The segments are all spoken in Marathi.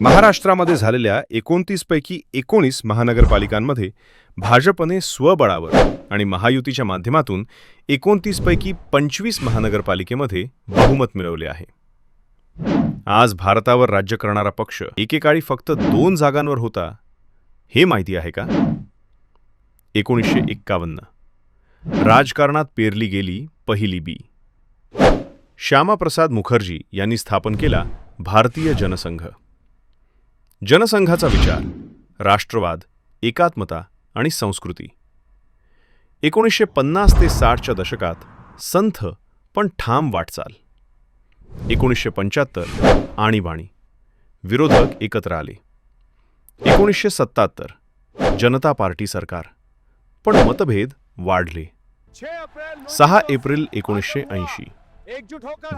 महाराष्ट्रामध्ये झालेल्या 29 पैकी 19 महानगरपालिकांमध्ये भाजपने स्वबळावर आणि महायुतीच्या माध्यमातून 29 पैकी 25 महानगरपालिकेमध्ये बहुमत मिळवले आहे. आज भारतावर राज्य करणारा पक्ष एकेकाळी फक्त 2 जागांवर होता, हे माहिती आहे का? 1951 राजकारणात पेरली गेली पहिली बी. श्यामाप्रसाद मुखर्जी यांनी स्थापन केला भारतीय जनसंघ. जनसंघाचा विचार, राष्ट्रवाद, एकात्मता आणि संस्कृती. 1950 ते 60च्या दशकात संथ पण ठाम वाटचाल. 1975 आणीबाणी, विरोधक एकत्र आले. 1977 जनता पार्टी सरकार, पण मतभेद वाढले. 6 एप्रिल 1980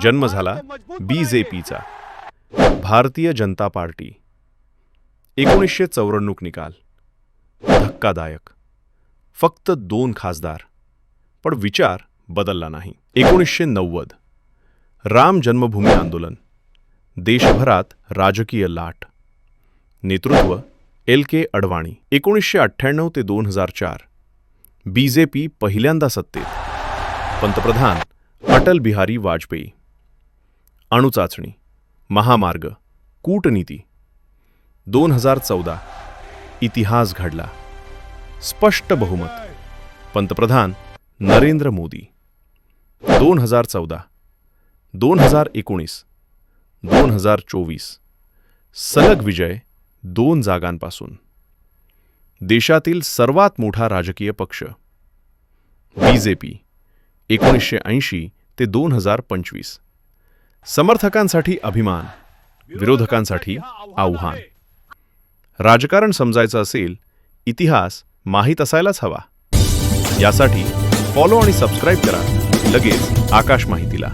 जन्म झाला BJPचा, भारतीय जनता पार्टी. 1994 निकाल धक्कादायक, फक्त 2 खासदार, पण विचार बदलला नाही. 1990 राम जन्मभूमी आंदोलन, देशभरात राजकीय लाट. नेतृत्व LK अडवाणी. 1998 ते 2004 BJP पहिल्यांदा सत्तेत, पंतप्रधान अटल बिहारी वाजपेयी. अणुचाचणी, महामार्ग, कूटनीती. 2014 इतिहास घडला, स्पष्ट बहुमत, पंतप्रधान नरेंद्र मोदी. 2014, 2019, 2024 सलग विजय 2 जागांपासून. देशातील सर्वात मोठा राजकीय पक्ष BJP 1980 ते 2025. समर्थकांसाठी अभिमान, विरोधकांसाठी आव्हान. राजकारण समजायचं असेल, इतिहास माहीत असायलाच हवा. यासाठी फॉलो आणि सबस्क्राईब करा लगेच आकाश माहितीला.